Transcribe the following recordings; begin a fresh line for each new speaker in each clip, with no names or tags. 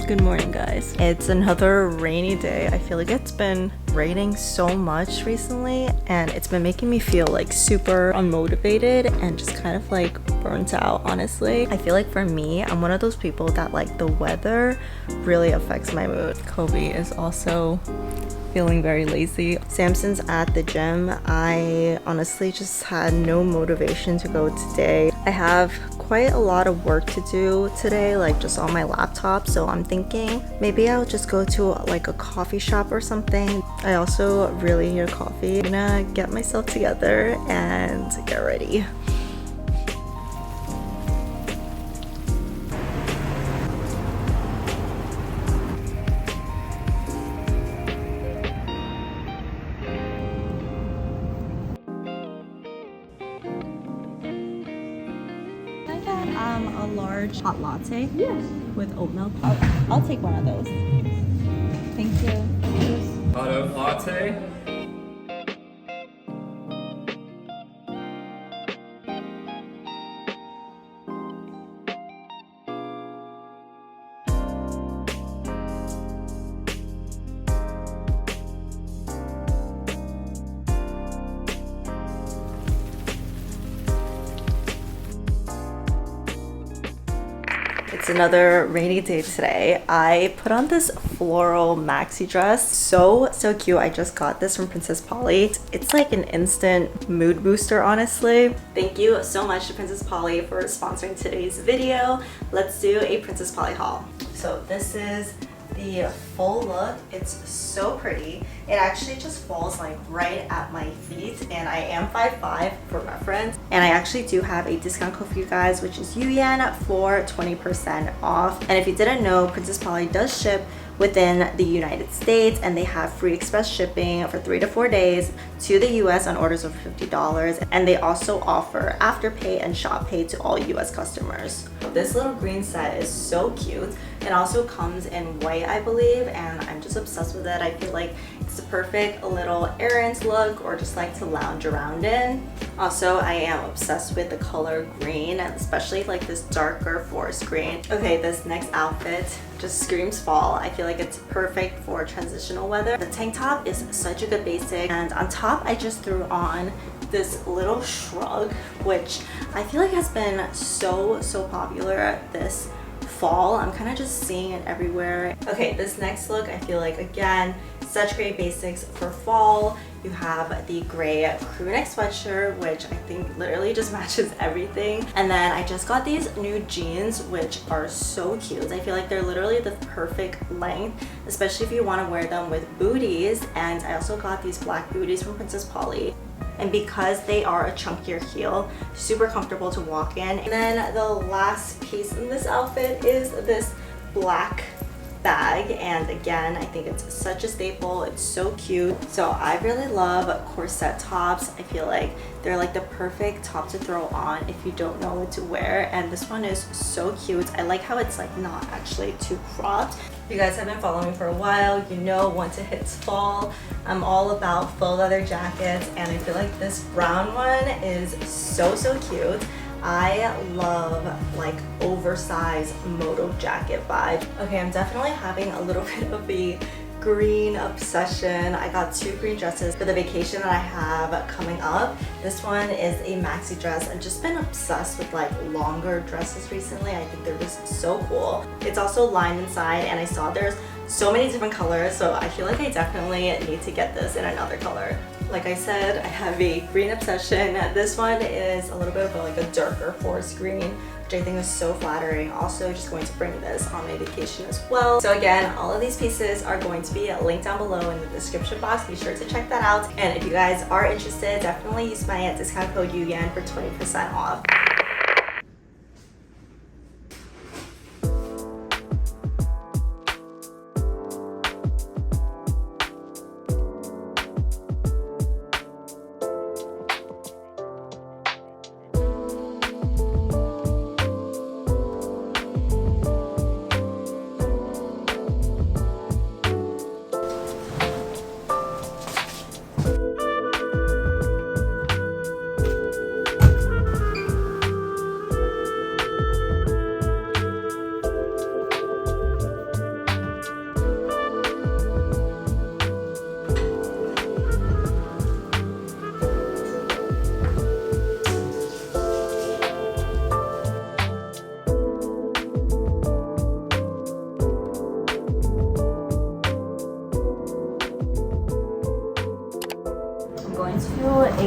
Good morning, guys. It's another rainy day. I feel like it's been raining so much recently and it's been making me feel like super unmotivated and just kind of like burnt out, honestly. I feel like for me, I'm one of those people that like the weather really affects my mood. Kobe is also feeling very lazy. Samson's at the gym. I honestly just had no motivation to go today. I have quite a lot of work to do today, like just on my laptop, so I'm thinking maybe I'll just go to like a coffee shop or something. I also really need a coffee. I'm gonna get myself together and get ready. A large hot latte with oat milk. I'll take one of those. Thank you.
Hot oat latte.
It's another rainy day today. I put on this floral maxi dress. So cute. I just got this from Princess Polly. It's like an instant mood booster, honestly. Thank you so much to Princess Polly for sponsoring today's video. Let's do a Princess Polly haul. So this is the full look. It's so pretty. It actually just falls like right at my feet, and I am 5'5" for reference. And I actually do have a discount code for you guys, which is Yuyan for 20% off. And if you didn't know, Princess Polly does ship within the United States, and they have free express shipping for 3 to 4 days to the US on orders of $50. And they also offer AfterPay and ShopPay to all US customers. This little green set is so cute. It also comes in white, I believe, and I'm just obsessed with it. I feel like it's the perfect little errands look or just like to lounge around in. Also, I am obsessed with the color green, especially like this darker forest green. Okay, this next outfit just screams fall. I feel like it's perfect for transitional weather. The tank top is such a good basic, and on top I just threw on this little shrug, which I feel like has been so popular this fall. I'm kind of just seeing it everywhere. Okay, this next look, I feel like, again, such great basics for fall. You have the gray crew neck sweatshirt, which I think literally just matches everything. And then I just got these new jeans, which are so cute. I feel like they're literally the perfect length, especially if you want to wear them with booties. And I also got these black booties from Princess Polly. And because they are a chunkier heel, super comfortable to walk in. And then the last piece in this outfit is this black bag, and again, I think it's such a staple. It's so cute. So I really love corset tops. I feel like they're like the perfect top to throw on if you don't know what to wear, and this one is so cute. I like how it's like not actually too cropped. If you guys have been following me for a while, you know once it hits fall, I'm all about faux leather jackets, and I feel like this brown one is so cute. I love like oversized moto jacket vibe. Okay, I'm definitely having a little bit of a green obsession. I got 2 green dresses for the vacation that I have coming up. This one is a maxi dress. I've just been obsessed with like longer dresses recently. I think they're just so cool. It's also lined inside, and I saw there's so many different colors, so I feel like I definitely need to get this in another color. Like I said, I have a green obsession. This one is a little bit of like a darker forest green, which I think is so flattering. Also just going to bring this on my vacation as well. So again, all of these pieces are going to be linked down below in the description box. Be sure to check that out. And if you guys are interested, definitely use my discount code Yuyan for 20% off.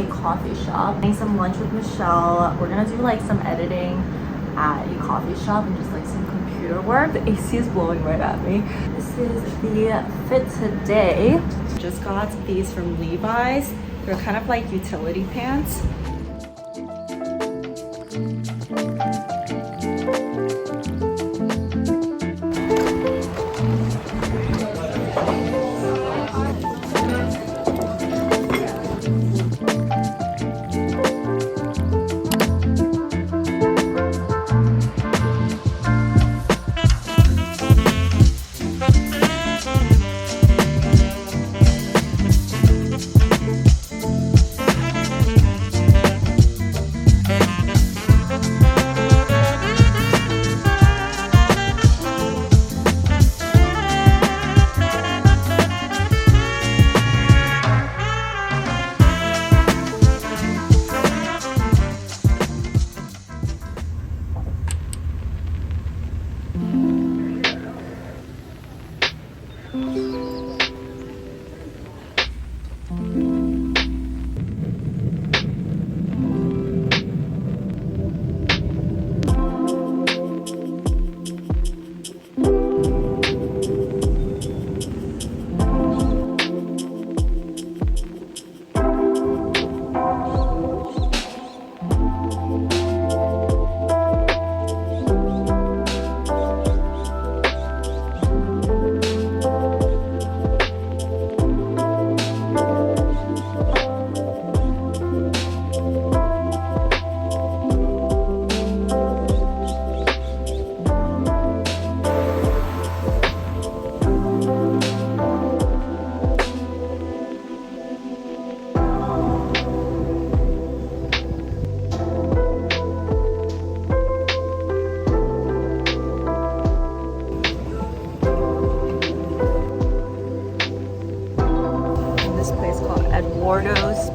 a coffee shop, getting some lunch with Michelle. We're gonna do like some editing at a coffee shop and just like some computer work. The AC is blowing right at me. This is the fit today. Just got these from Levi's. They're kind of like utility pants.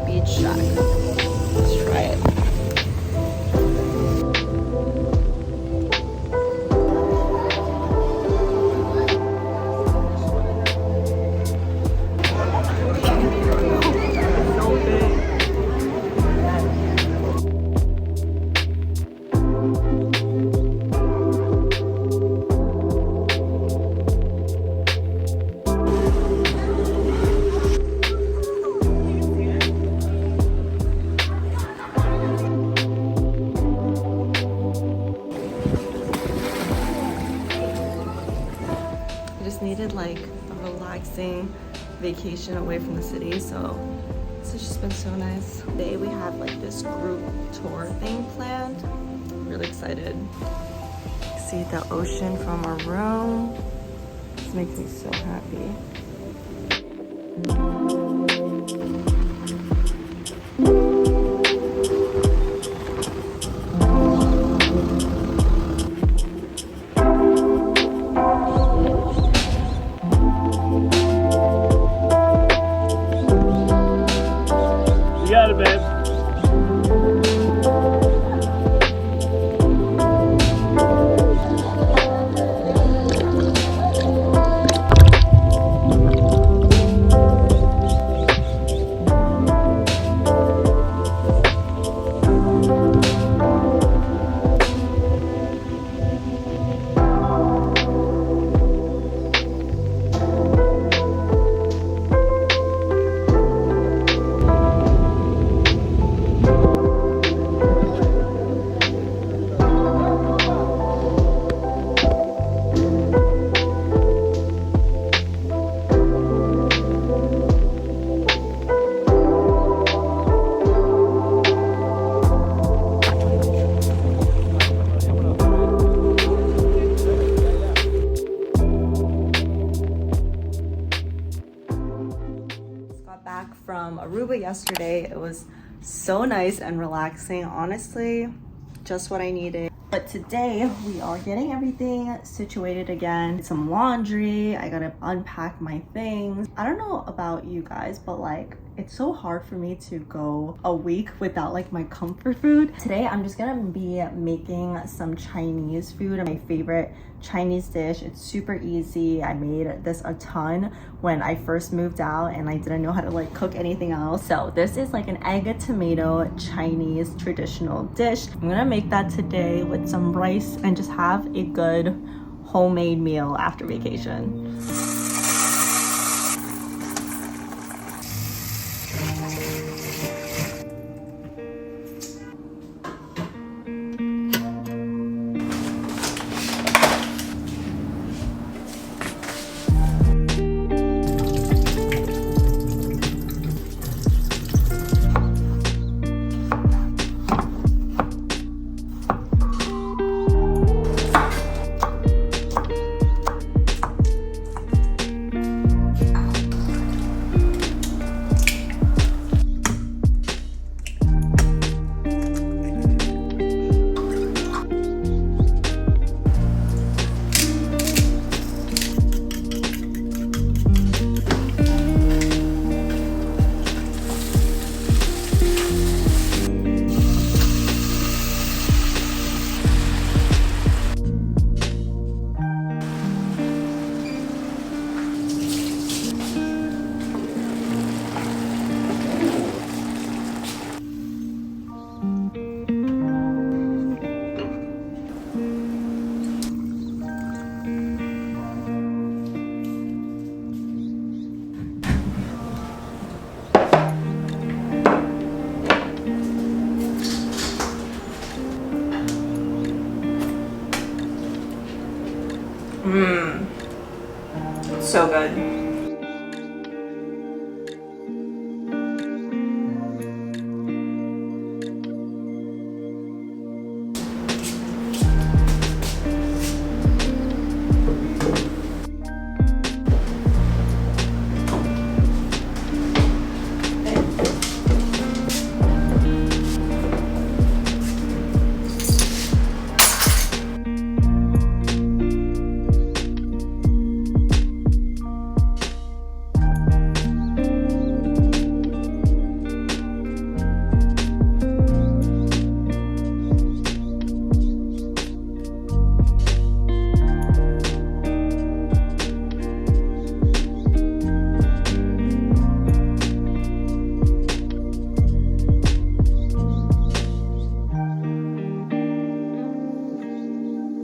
Beach Shack. Let's try it. Needed like a relaxing vacation away from the city, so this has just been so nice. Today we have like this group tour thing planned. I'm really excited. See the ocean from our room. This makes me so happy. From Aruba yesterday. It was so nice and relaxing, honestly, just what I needed. But today we are getting everything situated again. Some laundry, I gotta unpack my things. I don't know about you guys, but like It's so hard for me to go a week without like my comfort food. Today I'm just gonna be making some Chinese food, my favorite Chinese dish. It's super easy. I made this a ton when I first moved out and I didn't know how to like cook anything else. So this is like an egg tomato Chinese traditional dish. I'm gonna make that today with some rice and just have a good homemade meal after vacation. So good.